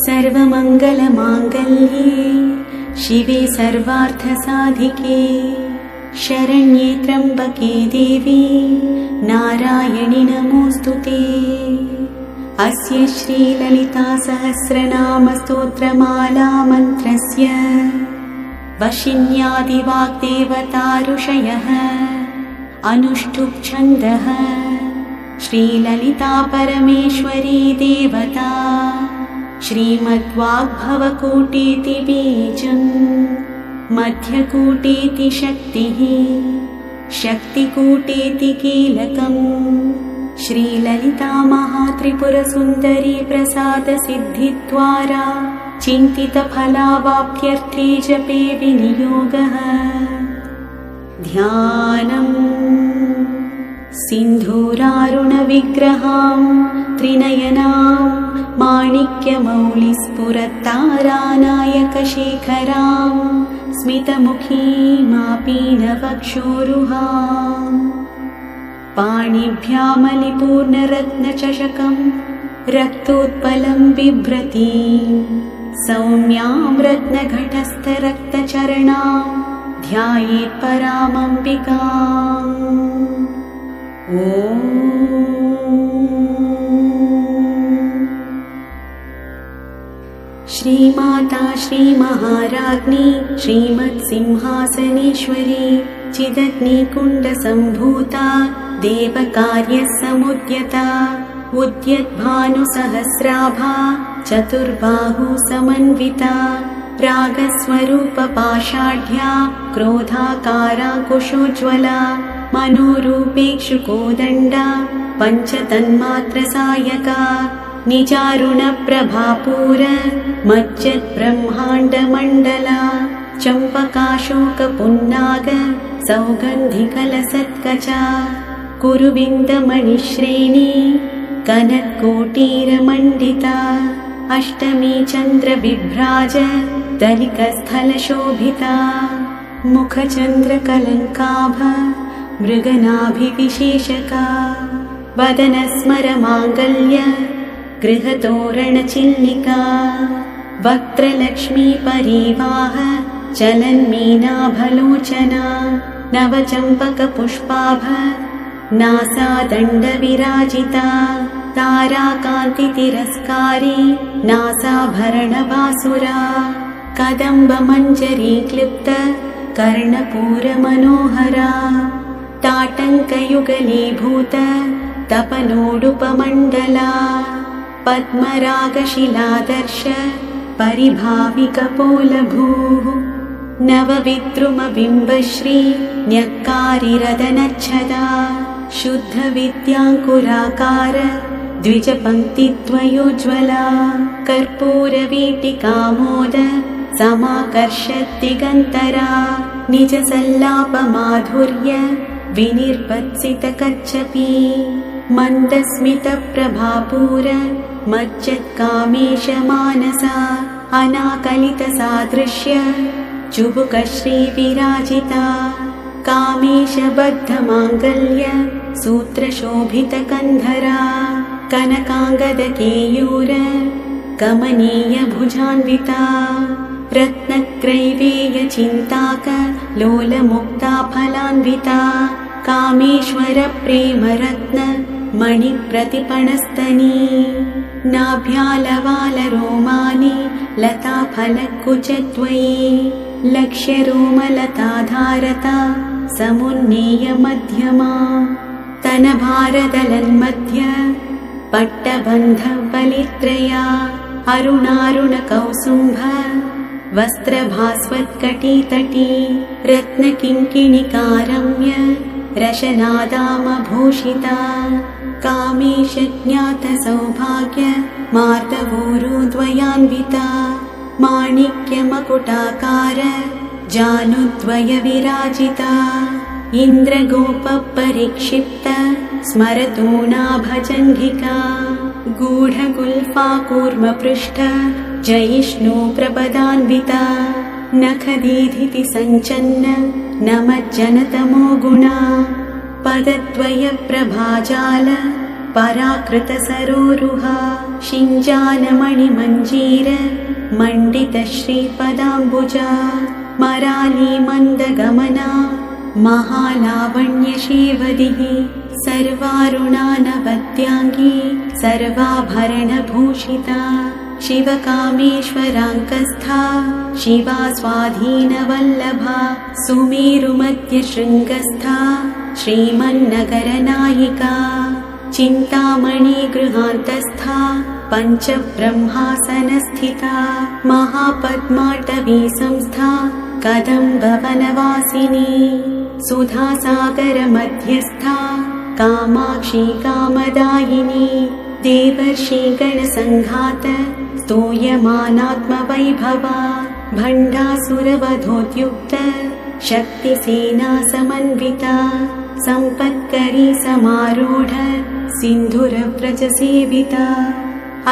सर्वमङ्गलमाङ्गल्ये शिवे सर्वार्थसाधिके शरण्ये त्र्यम्बके देवी नारायणि नमोऽस्तुते। अस्य श्रीललितासहस्रनामस्तोत्रमाला मन्त्रस्य वशिन्यादिवाग्देवता ऋषयः अनुष्टुप् छन्दः श्रीललिता परमेश्वरी देवता श्रीमद्वाग्भवकोटीति बीजम् मध्यकोटीति शक्तिः शक्तिकोटीति कीलकम् श्रीललिता महात्रिपुरसुन्दरी प्रसादसिद्धिद्वारा चिन्तितफलावाप्त्यर्थे जपे विनियोगः। ध्यानम् सिन्धूरारुणविग्रहां त्रिनयनां माणिक्यमौलिस्फुरत्तारानायकशेखरां स्मितमुखीमापीनवक्षोरुहाम् पाणिभ्यामलिपूर्णरत्नचषकं रक्तोत्पलं बिभ्रतीं सौम्यां रत्नघटस्थरक्तचरणां ध्यायेत् परामम्बिकाम्। ॐ श्रीमाता श्रीमहाराज्ञी श्रीमत्सिंहासनेश्वरी चिदग्निकुण्डसम्भूता देवकार्यसमुद्यता उद्यद्भानुसहस्राभा चतुर्बाहुसमन्विता रागस्वरूपपाषाढ्या क्रोधाकाराकुशोज्ज्वला मनोरूपेक्षुकोदण्डा पञ्चतन्मात्रसायका निजारुणप्रभापूर मज्जद्ब्रह्माण्डमण्डला चम्पकाशोकपुन्नाग सौगन्धिकलसत्कचा कुरुविन्दमणिश्रेणी कनत्कोटीरमण्डिता अष्टमी चन्द्रबिभ्राज दलिकस्थलशोभिता मुखचन्द्रकलङ्काभ मृगनाभिविशेषका वदनस्मरमाङ्गल्य गृहतोरणचिल्लिका वक्त्रलक्ष्मीपरीवाह चलन्मीनाभलोचना नवचम्पकपुष्पाभ नासादण्डविराजिता ताराकान्तितिरस्कारी नासाभरणबासुरा कदम्बमञ्जरी क्लिप्त कर्णपूरमनोहरा ताटङ्कयुगलीभूत तपनोडुपमण्डला पद्मरागशिलादर्श परिभाविकपोलभूः नवविद्रुमबिम्बश्री न्यक्कारिरदनच्छदा शुद्धविद्याङ्कुराकार द्विजपङ्क्तिद्वयोज्ज्वला कर्पूरवीटिकामोद समाकर्षद्दिगन्तरा निजसल्लापमाधुर्य विनिर्पत्सितकच्छपी मन्दस्मितप्रभापूर मज्जत्कामेशमानसा अनाकलितसादृश्य चुबुकश्रीविराजिता कामेशबद्धमाङ्गल्य सूत्रशोभितकन्धरा कनकाङ्गदकेयूर कमनीयभुजान्विता रत्नक्रैवेयचिन्ताक लोलमुक्ताफलान्विता कामेश्वरप्रेमरत्न मणिप्रतिपणस्तनी नाभ्यालवालरोमानि लताफलकुचद्वयी लक्ष्यरोमलताधारता समुन्नीयमध्यमा तनभारदलन्मध्य पट्टबन्धबलित्रया अरुणारुणकौसुम्भ वस्त्रभास्वत्कटीतटी रत्नकिङ्किणिकारम्य रशनादामभूषिता कामेशज्ञातसौभाग्य मार्दवोरुद्वयान्विता माणिक्यमकुटाकार जानुद्वयविराजिता इन्द्रगोपपरिक्षिप्त स्मरतूणाभजङ्घिका गूढगुल्फाकूर्मपृष्ठ जयिष्णुप्रपदान्विता नखदीधिति सञ्चन्न नमज्जनतमो गुणा पदद्वयप्रभाजाल पराकृतसरोरुहा शिञ्जानमणिमञ्जीर मण्डितश्रीपदाम्बुजा मराली मन्दगमना महालावण्यशीवदिः सर्वारुणानवद्याङ्गी सर्वाभरणभूषिता शिवकामेश्वराङ्कस्था शिवा स्वाधीनवल्लभा सुमेरुमध्यशृङ्गस्था श्रीमन्नगरनायिका चिन्तामणिगृहान्तस्था पञ्चब्रह्मासनस्थिता महापद्माटवी संस्था कदम्बवनवासिनी सुधासागरमध्यस्था कामाक्षी कामदायिनी देवर्षिगणसङ्घात स्तूयमानात्मवैभवा भण्डासुरवधोद्युक्त शक्तिसेना समन्विता सम्पत्करी समारूढ सिन्धुरव्रजसेविता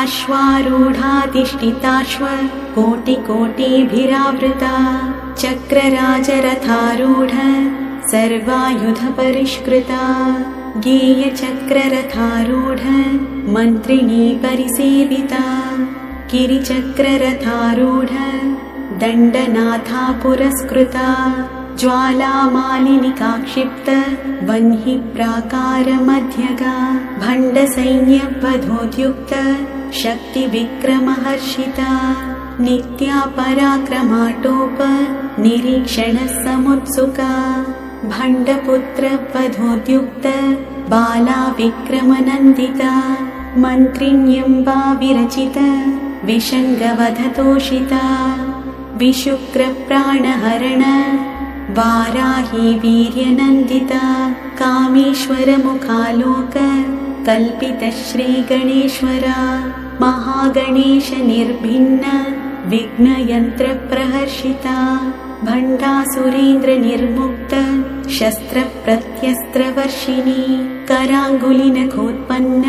अश्वारूढाधिष्ठिताश्व कोटिकोटिभिरावृता चक्रराजरथारूढ सर्वायुधपरिष्कृता गेयचक्ररथारूढ मन्त्रिणी परिसेविता गिरिचक्ररथारूढ दण्डनाथा पुरस्कृता ज्वालामालिनिकाक्षिप्त वह्नि प्राकारमध्यगा भण्डसैन्यवधोद्युक्त शक्तिविक्रमहर्षिता नित्या पराक्रमाटोप निरीक्षणसमुत्सुका भण्डपुत्रवधोद्युक्त बाला विक्रमनन्दिता मन्त्रिण्यम्बा विरचित विषङ्गवधतोषिता विशुक्रप्राणहरण वाराही वीर्यनन्दिता कामेश्वरमुखालोक कल्पितश्रीगणेश्वरा महागणेशनिर्भिन्न विघ्नयन्त्रप्रहर्षिता भण्डासुरेन्द्रनिर्मुक्त शस्त्रप्रत्यस्त्रवर्षिणी कराङ्गुलिनखोत्पन्न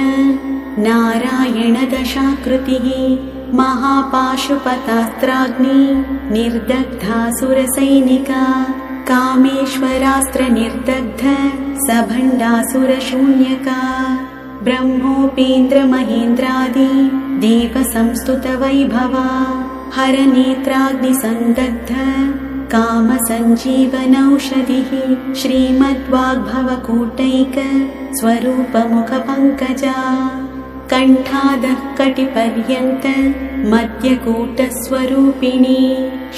नारायणदशाकृतिः महापाशुपतास्त्राग्नि निर्दग्धासुरसैनिका कामेश्वरास्त्रनिर्दग्ध सभण्डासुरशून्यका ब्रह्मोपेन्द्रमहेन्द्रादि देवसंस्तुतवैभवा हरनेत्राग्निसन्दग्ध कामसञ्जीवनौषधिः श्रीमद्वाग्भवकूटैक स्वरूपमुखपङ्कजा कण्ठादः कटिपर्यन्त मध्यकूटस्वरूपिणी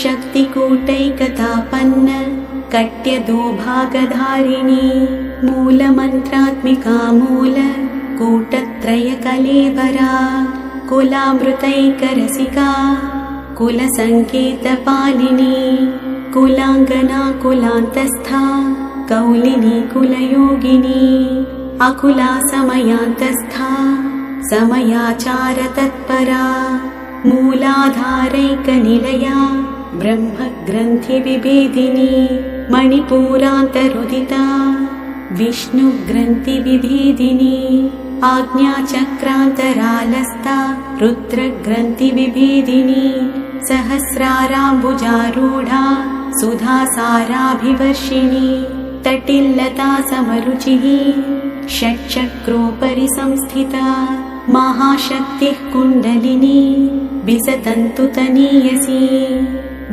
शक्तिकूटैकतापन्न कट्यदोभागधारिणी मूलमन्त्रात्मिका मूल कूटत्रयकलेवरा कुलामृतैकरसिका कुलसङ्केतपालिनी कुलाङ्गना कुलान्तस्था कौलिनी कुलयोगिनी अकुला समयान्तस्था समयाचारतत्परा मूलाधारैकनिलया ब्रह्मग्रन्थिविभेदिनी मणिपूरान्तरुदिता विष्णुग्रन्थिविभेदिनी आज्ञाचक्रान्तरालस्ता रुद्रग्रन्थिविभेदिनी सहस्राराम्बुजारूढा सुधासाराभिवर्षिणी तटिल्लता समरुचिः षट्चक्रोपरि संस्थिता महाशक्तिः कुण्डलिनी विसतन्तु तनीयसी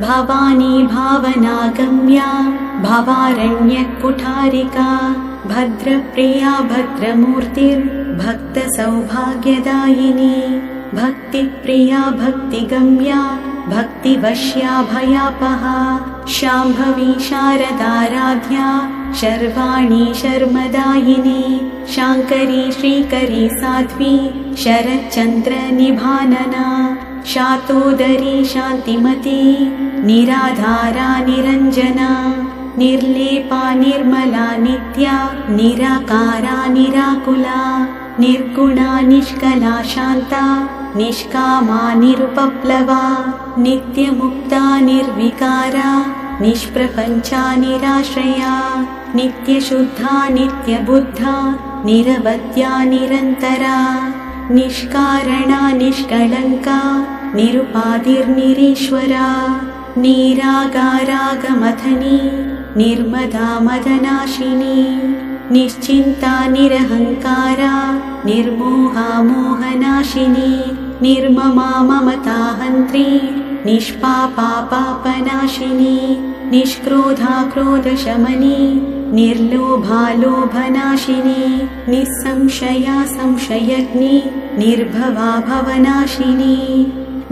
भवानी भावनागम्या भवारण्यकुठारिका भद्रप्रिया भद्रमूर्तिर्भक्तसौभाग्यदायिनी भक्तिप्रिया भक्तिगम्या भक्तिवश्या भयापहा शाम्भवी शारदाराध्या शर्वाणी शर्मदायिनी शाङ्करी श्रीकरी साध्वी शरच्चन्द्रनिभानना शातोदरी शान्तिमती निराधारा निरञ्जना निर्लेपा निर्मला नित्या निराकारा निराकुला निर्गुणा निष्कला शान्ता निष्कामा निरुपप्लवा नित्यमुक्ता निर्विकारा निष्प्रपञ्चा निराश्रया नित्यशुद्धा नित्यबुद्धा निरवद्या निरन्तरा निष्कारणा निष्कलङ्का निरुपाधिर्निरीश्वरा निरागारागमथनी निर्मदा मदनाशिनी निश्चिन्ता निरहङ्कारा निर्मोहा मोहनाशिनी निर्ममा ममताहन्त्री निष्पापा पापनाशिनी निष्क्रोधा क्रोधशमनी निर्लोभा लोभनाशिनी निस्संशया संशयग्नि निर्भवा भवनाशिनी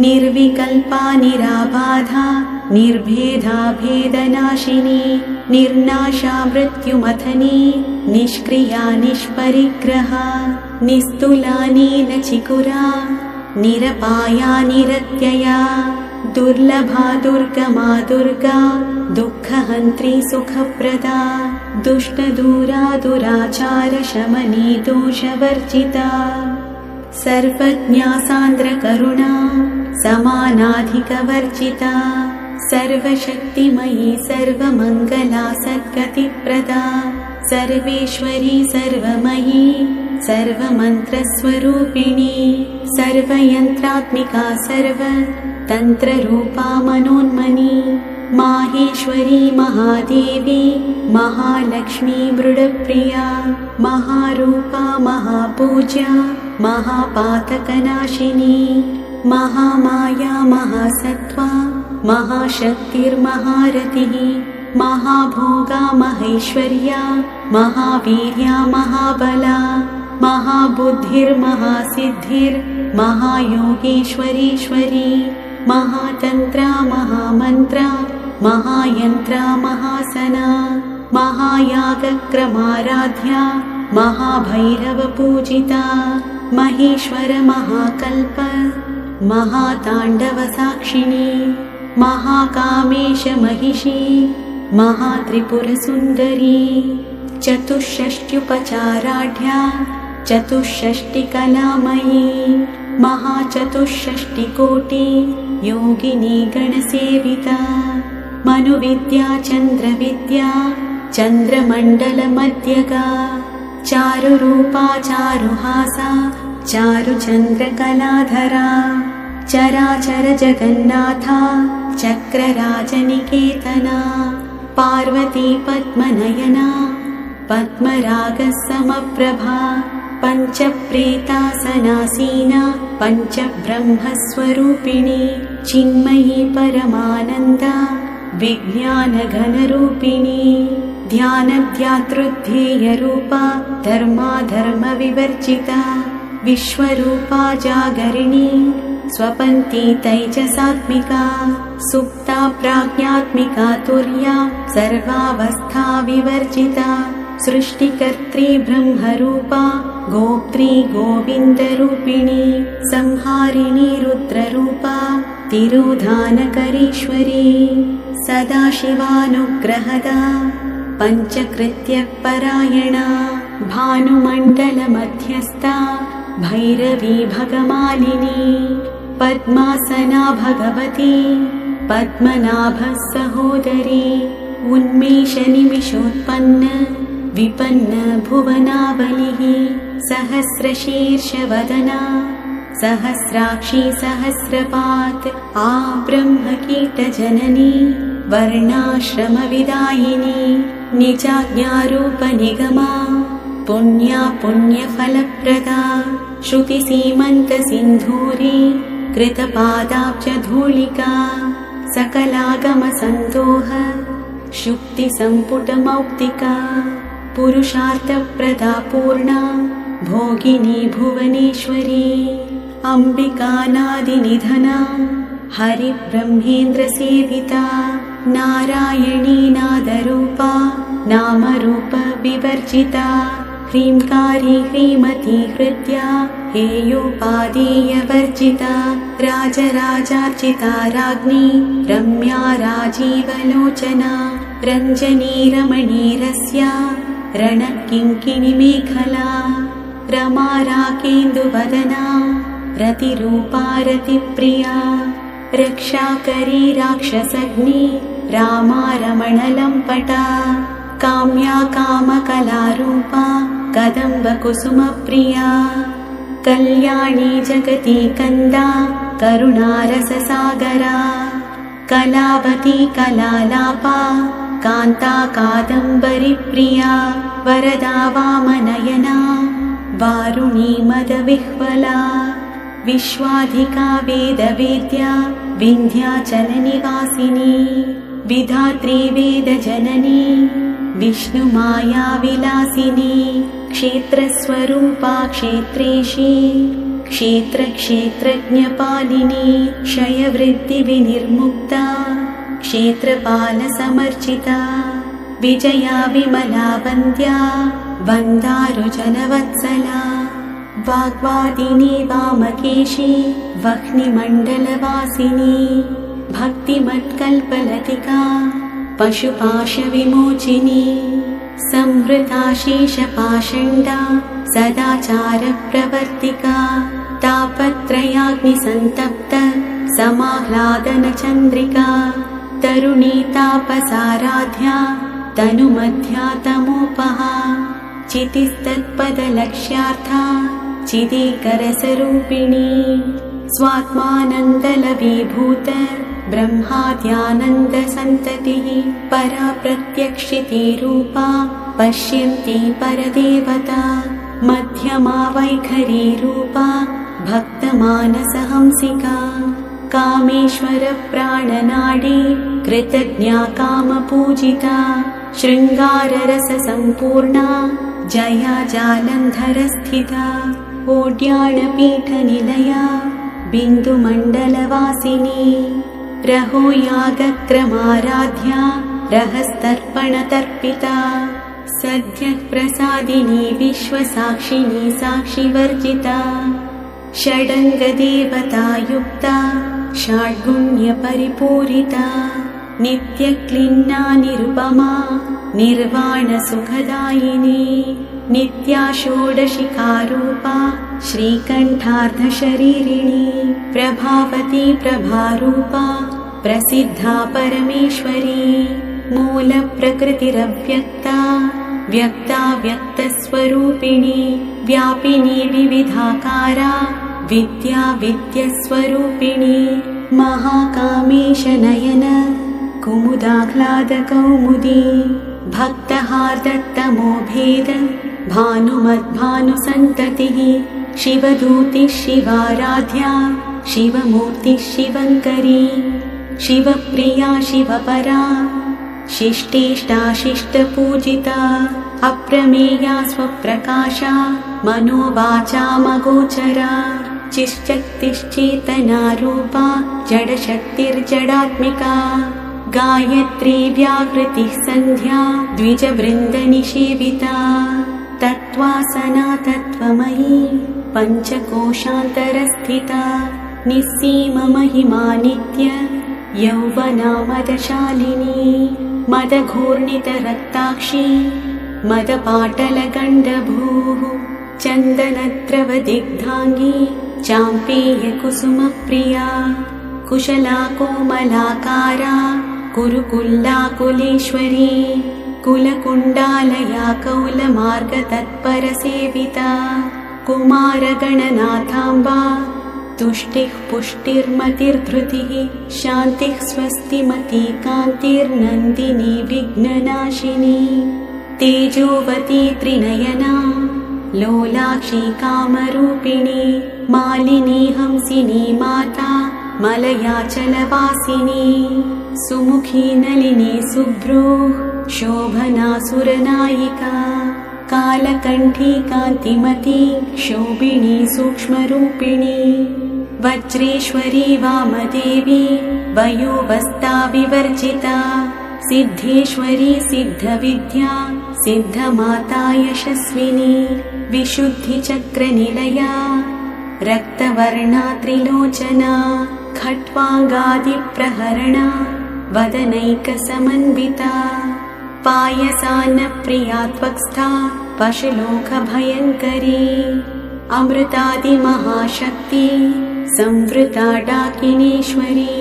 निर्विकल्पा निराबाधा निर्भेदा भेदनाशिनी निर्नाशा मृत्युमथनी निष्क्रिया निष्परिग्रहा निस्तुला नीलचिकुरा निरपाया निरत्यया दुर्लभा दुर्गमा दुर्गा दुःखहन्त्री सुखप्रदा दुष्टदूरा दुराचारशमनी दोषवर्जिता सर्वज्ञा सान्द्रकरुणा समानाधिकवर्जिता सर्वशक्तिमयी सर्वमङ्गला सद्गतिप्रदा सर्वेश्वरी सर्वमयी सर्वमन्त्रस्वरूपिणी सर्वयन्त्रात्मिका सर्वतन्त्ररूपा मनोन्मनी माहेश्वरी महादेवी महालक्ष्मी मृडप्रिया महारूपा महापूज्या महापातकनाशिनी महामाया महासत्त्वा महाशक्तिर्महारतिः महाभोगा महेश्वर्या महावीर्या महाबला महाबुद्धिर्महासिद्धिर्महायोगेश्वरीश्वरी महातन्त्रा महामन्त्रा महायन्त्रा महासना महायागक्रमाराध्या महाभैरवपूजिता महेश्वर महाकल्प महाताण्डवसाक्षिणी महाकामेश महिषी महात्रिपुरसुन्दरी चतुष्षष्ट्युपचाराढ्या चतुष्षष्टिकलामयी महाचतुष्षष्टिकोटि योगिनी गणसेविता मनुविद्या चन्द्रविद्या चन्द्रमण्डलमध्यगा चारुरूपा चारुहासा चारुचन्द्रकलाधरा चराचर जगन्नाथा चक्रराजनिकेतना पार्वती पद्मनयना पद्मरागसमप्रभा पञ्चप्रेतासनासीना पञ्चब्रह्मस्वरूपिणी चिन्मयी परमानन्दा विज्ञानघनरूपिणी ध्यानध्यातृध्येयरूपा धर्माधर्मविवर्जिता विश्वरूपा जागरिणी स्वपन्ती तैजसात्मिका सुप्ता प्राज्ञात्मिका तुर्या सर्वावस्था विवर्जिता सृष्टिकर्त्री ब्रह्मरूपा गोप्त्री गोविन्दरूपिणी संहारिणी रुद्ररूपा तिरोधानकरीश्वरी सदाशिवानुग्रहदा पञ्चकृत्यपरायणा भानुमण्डलमध्यस्था भैरवी भगमालिनी पद्मासना भगवती पद्मनाभः सहोदरी उन्मेषनिमिषोत्पन्न विपन्न भुवनावलिः सहस्रशीर्षवदना सहस्राक्षी सहस्रपात् आ ब्रह्मकीटजननी वर्णाश्रमविदायिनी निजाज्ञारूपनिगमा पुण्या पुण्यफलप्रदा श्रुतिसीमन्तसिन्धूरी कृतपादाब्जधूलिका सकलागमसन्दोह शुक्तिसम्पुटमौक्तिका पुरुषार्थप्रदा पूर्णा भोगिनी भुवनेश्वरी अम्बिकानादिनिधना हरिब्रह्मेन्द्रसेविता नारायणी नादरूपा नामरूपविवर्जिता ह्रीङ्कारी ह्रीमती हृद्या हेयोपादेयवर्जिता राजराजार्चिता राज्ञी रम्या राजीवलोचना रञ्जनी रमणीरस्या रणकिङ्किणीमेखला रमा राकेन्दुवदना रतिरूपा रतिप्रिया रक्षाकरी राक्षसग्नी रामा रमणलम्पटा काम्या कामकलारूपा कदम्बकुसुमप्रिया कल्याणी जगती कन्दा करुणारससागरा कलावती कलालापा कान्ता कादम्बरी प्रिया वरदा वामनयना वारुणी मदविह्वला विश्वाधिका वेदवेद्या विन्ध्याचलनिवासिनी विधात्री वेदजननी विष्णुमाया विलासिनी क्षेत्रस्वरूपा क्षेत्रेशी क्षेत्रक्षेत्रज्ञपालिनी क्षयवृत्तिविनिर्मुक्ता क्षेत्रपालसमर्चिता विजया विमला वन्द्या वन्दारुजनवत्सला वाग्वादिनी वामकेशी वह्निमण्डलवासिनी भक्तिमत्कल्पलतिका पशुपाशविमोचिनी संवृता शेषपाषण्डा सदाचारप्रवर्तिका तापत्रयाग्निसन्तप्त समाह्लादनचन्द्रिका तरुणी तापसाराध्या तनुमध्या तमोपहा चितिस्तत्पदलक्ष्यार्था चिदीकरसरूपिणी स्वात्मानन्दलवीभूत ब्रह्माद्यानन्दसन्ततिः परा प्रत्यक्षिते रूपा पश्यन्ती परदेवता मध्यमा वैखरी रूपा भक्तमानसहंसिका कामेश्वरप्राणनाडी कृतज्ञा कामपूजिता शृङ्गाररससम्पूर्णा जया जालन्धरस्थिता ओड्याणपीठनिलया बिन्दुमण्डलवासिनी रहो यागक्रमाराध्या रहस्तर्पणतर्पिता सद्यः प्रसादिनी विश्वसाक्षिणी साक्षिवर्जिता षडङ्गदेवतायुक्ता षड्गुण्यपरिपूरिता नित्यक्लिन्ना निरुपमा निर्वाणसुखदायिनी नित्या षोडशिकारूपा श्रीकण्ठार्धशरीरिणी प्रभावती प्रभारूपा प्रसिद्धा परमेश्वरी मूलप्रकृतिरव्यक्ता व्यक्ता व्यक्तस्वरूपिणी व्यापिनी विविधाकारा विद्या विद्यस्वरूपिणी महाकामेशनयन कुमुदाह्लादकौमुदी भक्तहार्दत्तमोभेद भानुमद्भानुसन्ततिः शिवदूतिः शिवाराध्या शिवमूर्तिः शिवङ्करी शिवप्रिया शिवपरा शिष्टेष्टा शिष्टपूजिता अप्रमेया स्वप्रकाशा मनोवाचामगोचरा चिश्चक्तिश्चेतनारूपा जडशक्तिर्जडात्मिका गायत्री व्याकृतिः सन्ध्या द्विजवृन्दनिषेविता तत्त्वासना तत्त्वमयी पञ्चकोशान्तरस्थिता निस्सीममहिमा नित्य यौवना मदशालिनी मदघूर्णितरक्ताक्षी मदपाटलगण्डभूः चन्दनद्रवदिग्धाङ्गी चाम्पेयकुसुमप्रिया कुशला कोमलाकारा कुरुकुल्लाकुलेश्वरी कुलकुण्डालया कौलमार्गतत्परसेविता कुमारगणनाथाम्बा तुष्टिः पुष्टिर्मतिर्धृतिः शान्तिः स्वस्तिमती कान्तिर्नन्दिनी विघ्ननाशिनी तेजोवती त्रिनयना लोलाक्षी कामरूपिणी मालिनी हंसिनी माता मलयाचलवासिनी सुमुखी नलिनी शुभ्रूः शोभना सुरनायिका कालकण्ठी कान्तिमती शोभिनी सूक्ष्मरूपिणी वज्रेश्वरी वामदेवी वयोवस्था विवर्जिता सिद्धेश्वरी सिद्धविद्या सिद्धमाता यशस्विनी विशुद्धिचक्रनिलया रक्तवर्णा त्रिलोचना खट्वाङ्गादिप्रहरणा वदनैकसमन्विता पायसान्नप्रिया त्वक्स्था पशुलोकभयङ्करी अमृतादिमहाशक्ति संवृता डाकिनीश्वरी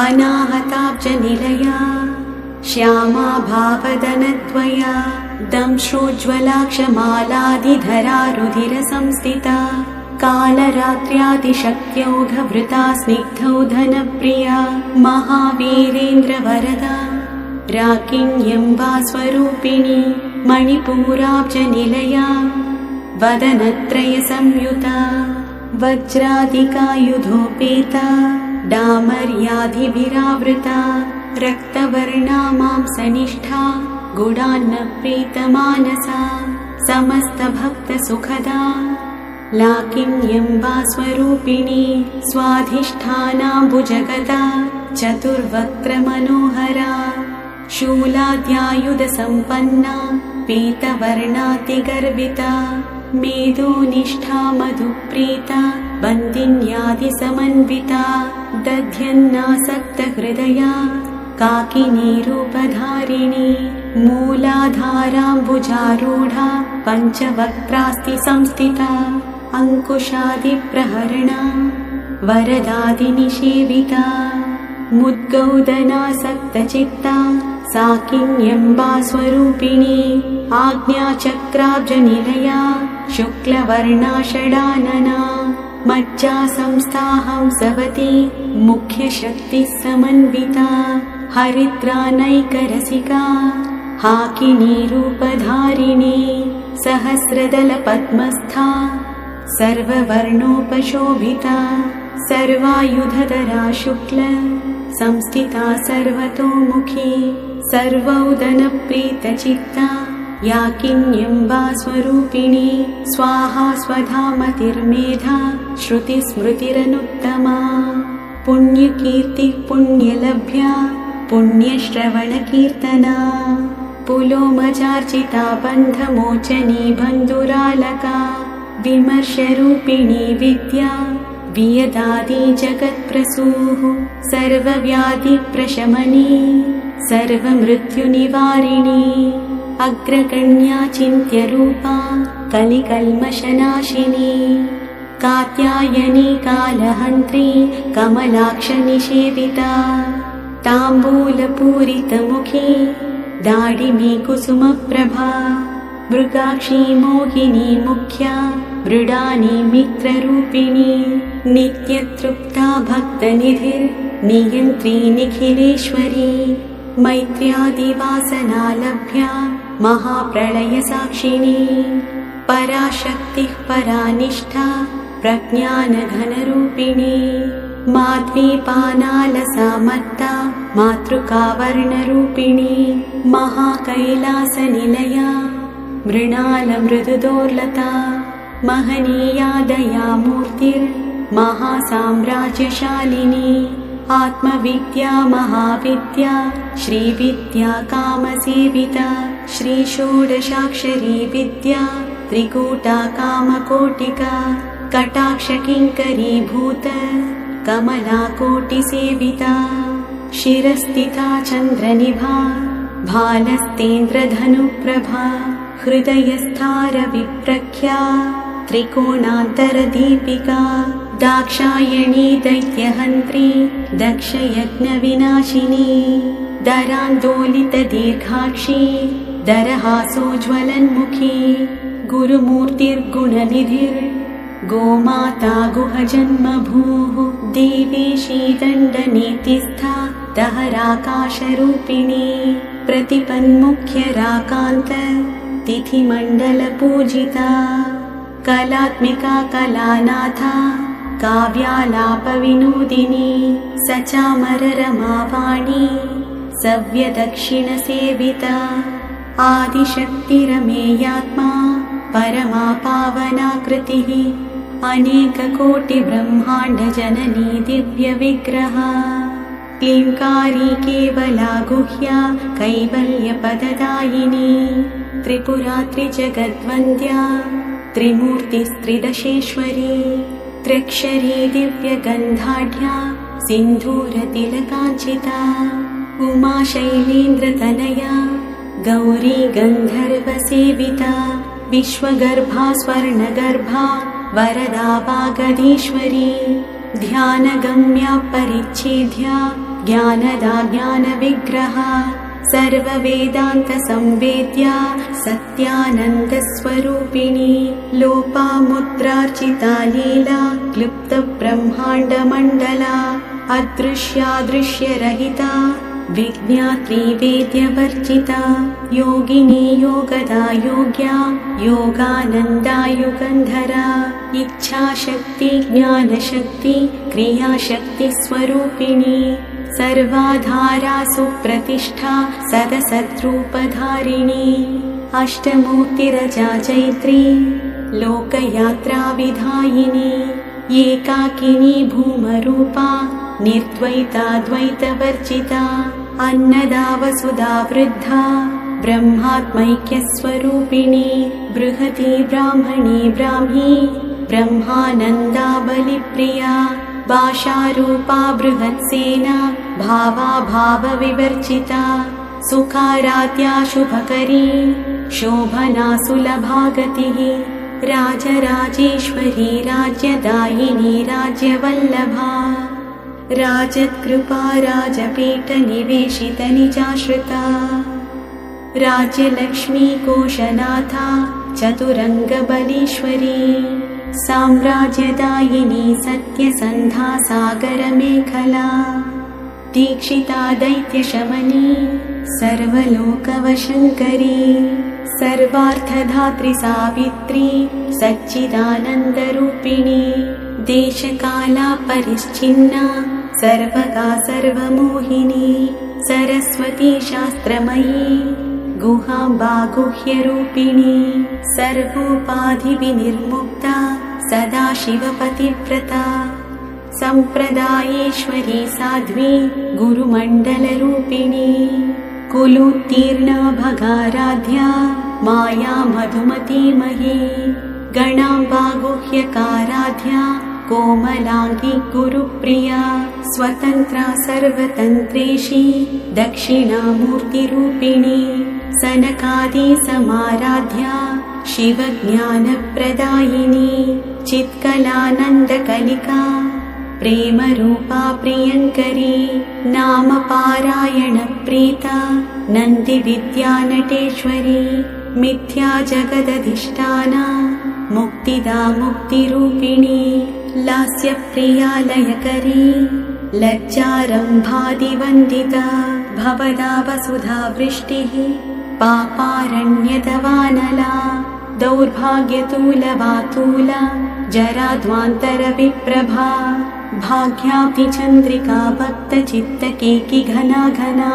अनाहताब्जनिलया श्यामा भावदनद्वया दंश्रोज्ज्वलाक्षमालाधिधरा रुधिरसंस्थिता कालरात्र्यादिशक्त्यौघवृता स्निग्धौधनप्रिया महावीरेन्द्रवरदा राकिण्यम्बा स्वरूपिणी मणिपूराब्जनिलया वदनत्रयसंयुता वज्रादिकायुधोपेता डामर्यादिभिरावृता रक्तवर्णा मांसनिष्ठा गुडान्नप्रीतमानसा समस्तभक्तसुखदा लाकिन्यम्बास्वरूपिणी स्वाधिष्ठानाम्बुजगदा चतुर्वक्त्रमनोहरा शूलाद्यायुधसम्पन्ना पीतवर्णातिगर्विता मेदोनिष्ठा मधुप्रीता बन्दिन्यादिसमन्विता दध्यन्नासक्तहृदया काकिनीरूपधारिणी मूलाधाराम्बुजारूढा पञ्चवक्त्रास्ति संस्थिता अङ्कुशादिप्रहरणा वरदादिनिषेविता मुद्गौदनासक्तचित्ता साकिन्यम्बास्वरूपिणी आज्ञाचक्राब्जनिलया शुक्लवर्णा षडानना मज्जा संस्थाहंसवती मुख्यशक्तिः समन्विता हरिद्रानैकरसिका हाकिनीरूपधारिणी सहस्रदलपद्मस्था सर्ववर्णोपशोभिता सर्वायुधधरा शुक्ल संस्थिता सर्वतोमुखी सर्वौदनप्रीतचित्ता याकिन्यम्बास्वरूपिणी स्वाहा स्वधामतिर्मेधा श्रुतिस्मृतिरनुत्तमा पुण्यकीर्तिः पुण्यलभ्या पुण्यश्रवणकीर्तना पुलोमचार्चिता बन्धमोचनी बन्धुरालका विमर्शरूपिणी विद्या वियदादि जगत्प्रसूः सर्वव्याधिप्रशमनी सर्वमृत्युनिवारिणी अग्रगण्या चिन्त्यरूपा कलिकल्मषनाशिनी कात्यायनी कालहन्त्री कमलाक्षनिषेविता ताम्बूलपूरितमुखी दाडिमी कुसुमप्रभा मृगाक्षी मोहिनी मुख्या मृडानी मित्ररूपिणी नित्यतृप्ता भक्तनिधिर्नियन्त्री निखिलेश्वरी मैत्र्यादिवासनालभ्या महाप्रलयसाक्षिणी पराशक्तिः परानिष्ठा प्रज्ञानघनरूपिणी माध्वीपानालसामत्ता मातृकावर्णरूपिणी महाकैलासनिलया मृणालमृदुदोर्लता महनीया दयामूर्तिर्महासाम्राज्यशालिनी आत्मविद्या महाविद्या श्रीविद्या कामसेविता श्रीषोडशाक्षरी विद्या त्रिकूटा कामकोटिका कटाक्षकिङ्करीभूत कमलाकोटिसेविता शिरस्थिता चन्द्रनिभा भालस्तेन्द्रधनुप्रभा हृदयस्थारविप्रख्या त्रिकोणान्तरदीपिका दाक्षायणी दैत्यहन्त्री दक्षयज्ञविनाशिनी दरान्दोलितदीर्घाक्षी दरहासोज्ज्वलन्मुखी गुरुमूर्तिर्गुणनिधिर् गोमाता गुहजन्मभूः देवी शीदण्डनीतिस्था दहराकाशरूपिणी प्रतिपन्मुख्यराकान्त तिथिमण्डलपूजिता कलात्मिका कलानाथा काव्यालापविनोदिनी सचामररमावाणी सव्यदक्षिणसेविता आदिशक्तिरमेयात्मा परमा पावनाकृतिः अनेककोटिब्रह्माण्डजननी दिव्यविग्रहा क्लींकारी केवला गुह्या कैवल्यपददायिनी त्रिपुरा त्रिजगद्वन्द्या त्रिमूर्तिस्त्रिदशेश्वरी त्र्यक्षरी दिव्यगन्धाढ्या सिन्धूरतिलकाञ्चिता उमा शैलेन्द्रतनया गौरी गन्धर्वसेविता विश्वगर्भा स्वर्णगर्भा वरदा वागधीश्वरी ध्यानगम्या परिच्छेद्या ज्ञानदा ज्ञानविग्रहा सर्ववेदान्तसंवेद्या सत्यानन्दस्वरूपिणी लोपामुद्रार्चिता लीला क्लुप्तब्रह्माण्डमण्डला अदृश्यादृश्यरहिता विज्ञात्री वेद्यवर्जिता योगिनी योगदा योग्या योगानन्दा युगन्धरा इच्छाशक्ति ज्ञानशक्ति क्रियाशक्ति स्वरूपिणी सर्वाधारा सुप्रतिष्ठा सदसद्रूपधारिणी अष्टमूर्तिरजा चैत्री लोकयात्रा विधायिनी एकाकिनी भूमरूपा निर्द्वैता द्वैतवर्जिता अन्नदा वसुधा वृद्धा ब्रह्मात्मैक्यस्वरूपिणी बृहती ब्राह्मणी ब्राह्मी ब्रह्मानन्दा बलिप्रिया भाषारूपा बृहत्सेना भावा भावविवर्जिता सुखाराध्या शुभकरी शोभना सुलभागतिः राजराजेश्वरी राज्यदायिनी राज्यवल्लभा राजत्कृपा राजपीठनिवेशितनिजाश्रिता राज्यलक्ष्मी कोशनाथा चतुरङ्गबलीश्वरी साम्राज्यदायिनी सत्यसन्धा सागरमेखला दीक्षिता दैत्यशमनी सर्वलोकवशङ्करी सर्वार्थधात्री सावित्री सच्चिदानन्दरूपिणी देशकाला परिच्छिन्ना सर्वगा सर्वमोहिनी सरस्वती शास्त्रमयी गुहाम्बा गुह्यरूपिणी सर्वोपाधिविनिर्मुक्ता सदाशिवपतिव्रता सम्प्रदायेश्वरी साध्वी गुरुमण्डलरूपिणी कुलोत्तीर्णा भगाराध्या माया मधुमती मही गणाम्बा गुह्यकाराध्या कोमलांगी गुरुप्रिया स्वतन्त्रा सर्वतन्त्रेशी दक्षिणामूर्तिरूपिणी सनकादि समाराध्या शिवज्ञानप्रदायिनी चित्कलानन्दकलिका प्रेमरूपा प्रियङ्करी नामपारायणप्रीता नन्दिविद्यानटेश्वरी मिथ्या जगदधिष्ठाना मुक्तिदा मुक्तिरूपिणी लास्यप्रिया लयकरी लज्जारम्भादिवन्दिता भवदा वसुधा वृष्टिः पापारण्यतवानला दौर्भाग्यतूलवातूला जराध्वान्तरविप्रभा भाग्याब्धिचन्द्रिका भक्तचित्तकेकी घना घना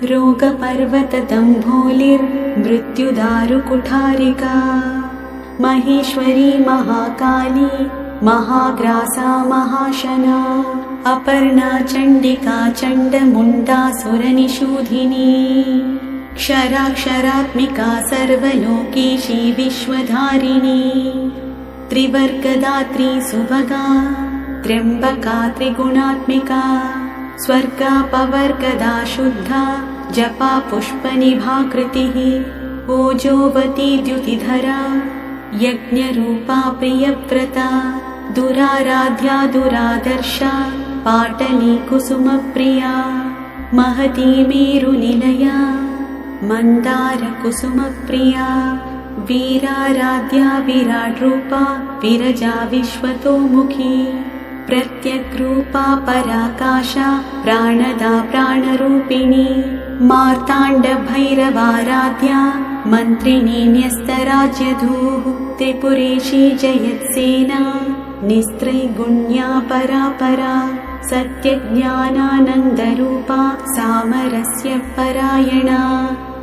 रोगपर्वतदम्भोलिर्मृत्युदारुकुठारिका महेश्वरी महाकाली महाग्रासा महाशना अपर्णा चण्डिका चण्डमुण्डासुरनिषूधिनी क्षराक्षरात्मिका सर्वलोकेशी विश्वधारिणी त्रिवर्गदात्री सुभगा त्र्यम्बका त्रिगुणात्मिका स्वर्गापवर्गदा शुद्धा जपा पुष्पनिभाकृतिः ओजोवती द्युतिधरा यज्ञरूपा प्रियव्रता दुराराध्या दुरादर्शा पाटली कुसुमप्रिया महती मेरुनिलया मन्दारकुसुमप्रिया वीराराध्या विराट्रूपा विरजा विश्वतोमुखी प्रत्यग्रूपा पराकाशा प्राणदा प्राणरूपिणी मार्ताण्डभैरवाराध्या मन्त्रिणी न्यस्तराज्यधूः त्रिपुरेशी जयत्सेना निस्त्रैगुण्या परापरा सत्यज्ञानानन्दरूपा सामरस्य परायणा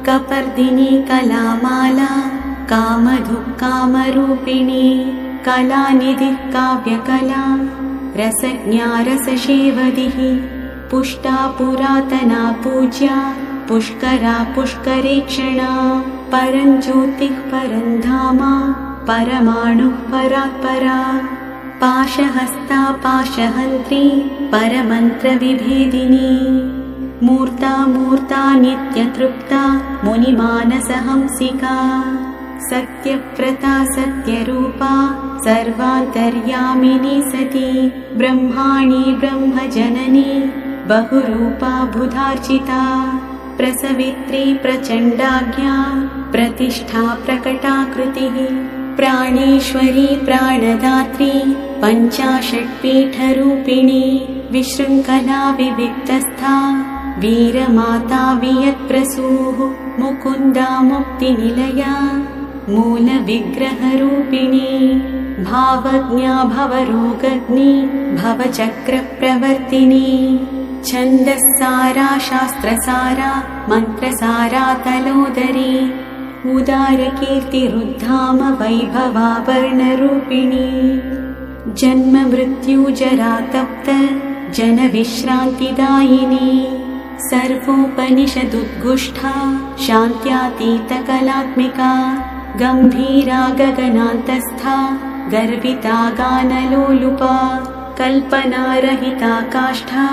कपर्दिनी कलामाला कामधुक्कामरूपिणी कलानिधिः काव्यकला रसज्ञा रसशेवदिः पुष्टा पुरातना पूज्या पुष्करा पुष्करेक्षणा परञ्ज्योतिः परन्धामा परमाणुः परात्परा पाशहस्ता पाशहन्त्री परमन्त्रविभेदिनी मूर्ता मूर्ता नित्यतृप्ता मुनिमानसहंसिका सत्यव्रता सत्यरूपा सर्वान्तर्यामिनी सती ब्रह्माणि ब्रह्मजननी बहुरूपा बुधार्चिता प्रसवित्री प्रचण्डाज्ञा प्रतिष्ठा प्रकटाकृतिः प्राणेश्वरी प्राणदात्री पञ्चाषट्पीठरूपिणी विशृङ्खला विविक्तस्था वीरमाता वियत्प्रसूः मुकुन्दा मुक्तिनिलया मूलविग्रहरूपिणी भावज्ञा भवरोगग्नि भवचक्रप्रवर्तिनी छन्दस्सारा शास्त्रसारा मन्त्रसारा तलोदरी उदारकीर्तिरुद्धाम वैभवाभरणरूपिणी जन्म मृत्युजरा तप्त जनविश्रान्तिदायिनी सर्वोपनिषदुद्गुष्ठा शान्त्यातीतकलात्मिका गम्भीरा गगनान्तस्था गर्विता गानलोलुपा कल्पनारहिता काष्ठा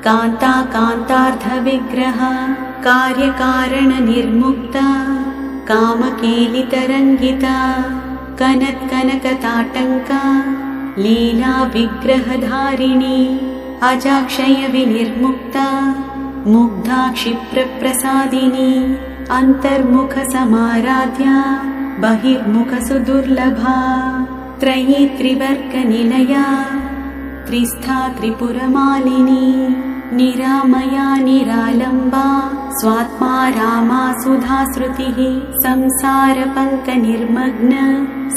कान्ता कान्तार्धविग्रहा कार्यकारणनिर्मुक्ता कामकेलितरङ्गिता कनत्कनकताटङ्का लीला विग्रहधारिणी अजाक्षयविनिर्मुक्ता मुग्धा क्षिप्रप्रसादिनी अन्तर्मुखसमाराध्या बहिर्मुखसुदुर्लभा त्रयी त्रिवर्गनिलया त्रिस्था त्रिपुरमालिनी निरामया निरालम्बा स्वात्मा रामा सुधाश्रुतिः संसारपङ्कनिर्मग्न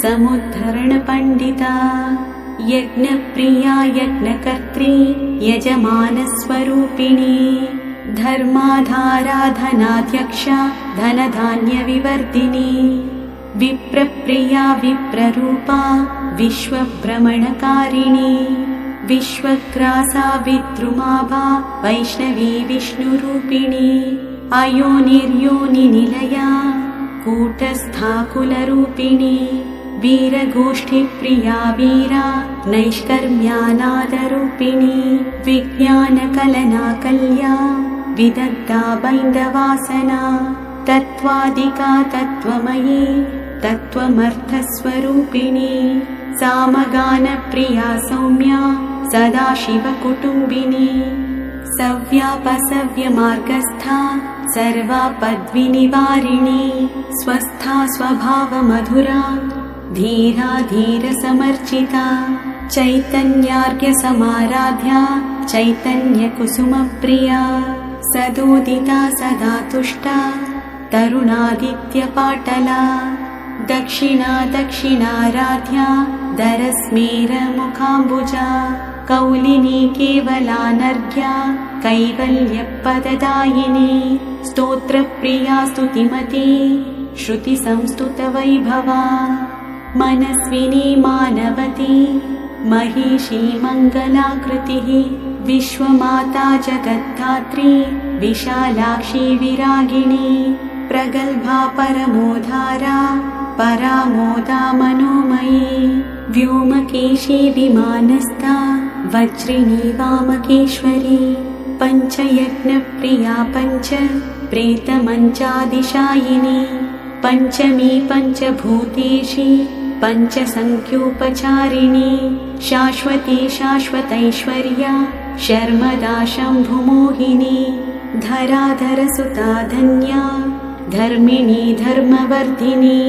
समुद्धरणपण्डिता यज्ञप्रिया यज्ञकर्त्री यजमानस्वरूपिणी धर्माधारा धनाध्यक्षा धनधान्यविवर्धिनी विप्रप्रिया विप्ररूपा विश्वभ्रमणकारिणी विश्वग्रासा विद्रुमाभा वैष्णवी विष्णुरूपिणी अयोनिर्योनिनिलया कूटस्था कुलरूपिणी वीरगोष्ठिप्रिया वीरा नैष्कर्म्यानादरूपिणी विज्ञानकलनाकल्या विदग्धा बैन्दवासना तत्त्वादिका तत्त्वमयी तत्त्वमर्थस्वरूपिणी सामगानप्रिया सौम्या सदाशिवकुटुम्बिनी सव्यापसव्यमार्गस्था सर्वापद्विनिवारिणी स्वस्था स्वभावमधुरा धीरा धीरसमर्चिता चैतन्यार्घ्यसमाराध्या चैतन्यकुसुमप्रिया सदोदिता सदा तुष्टा तरुणादित्यपाटला दक्षिणा दक्षिणाराध्या दरस्मेरमुखाम्बुजा कौलिनी केवलानर्घ्या कैवल्यपददायिनी स्तोत्रप्रिया स्तुतिमती श्रुतिसंस्तुतवैभवा मनस्विनी मानवती महिषी मङ्गलाकृतिः विश्वमाता जगद्धात्री विशालाक्षी विरागिणी प्रगल्भा परमोधारा परामोदा मनोमयी व्योमकेशी विमानस्था वज्रिणी वामकेश्वरी पञ्चयज्ञप्रिया पञ्च प्रेतमञ्चादिशायिनी पञ्चमी पञ्चभूतेशी पञ्चसङ्ख्योपचारिणी शाश्वती शाश्वतैश्वर्या शर्मदा शम्भुमोहिनी धराधरसुता धन्या धर्मिणी धर्मवर्धिनी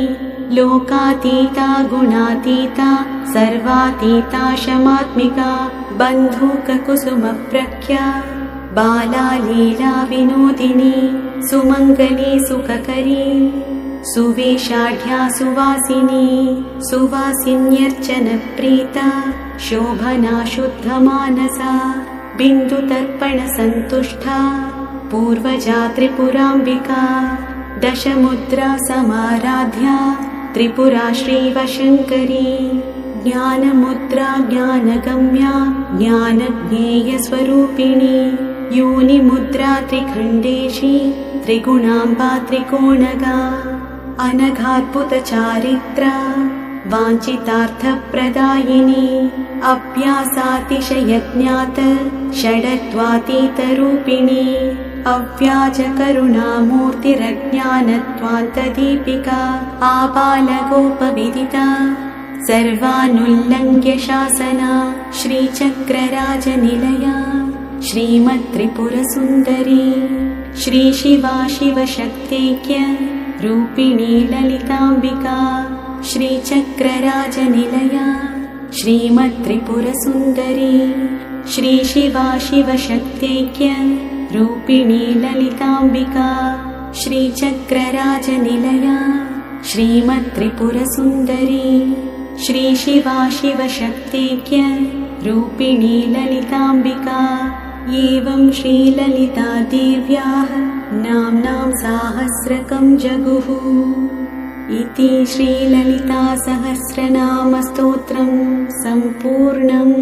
लोकातीता गुणातीता सर्वातीता शमात्मिका बन्धूककुसुमप्रख्या बाला लीला विनोदिनी सुमङ्गली सुखकरी सुवेशाढ्या सुवासिनी सुवासिन्यर्चनप्रीता शोभना शुद्धमानसा बिन्दुतर्पणसन्तुष्टा पूर्वजा त्रिपुराम्बिका दशमुद्रा समाराध्या त्रिपुरा श्रीवशङ्करी ज्ञानमुद्रा ज्ञानगम्या ज्ञानज्ञेयस्वरूपिणी योनिमुद्रा त्रिखण्डेशी त्रिगुणाम्बा त्रिकोणगा अनघाद्भुतचारित्रा वाञ्छितार्थप्रदायिनी अभ्यासातिशयज्ञात षडत्वातीतरूपिणी अव्याजकरुणामूर्तिरज्ञानत्वान्तदीपिका आबालगोपविदिता सर्वानुल्लङ्घ्य शासना श्रीचक्रराजनिलया श्रीमत्त्रिपुरसुन्दरी श्रीशिवा शिवशक्त्यैक्य रूपिणी ललिताम्बिका श्रीचक्रराजनिलया श्रीमत्त्रिपुरसुन्दरी श्रीशिवा शिवशक्त्यैक्य रूपिणी ललिताम्बिका श्रीचक्रराजनिलया श्रीमत्त्रिपुरसुन्दरी श्रीशिवा शिवशक्त्यैक्य रूपिणी ललिताम्बिका एवं श्रीललिता देव्याः नाम्नां साहस्रकं जगुः इति श्रीललिता सहस्रनामस्तोत्रं सम्पूर्णम्।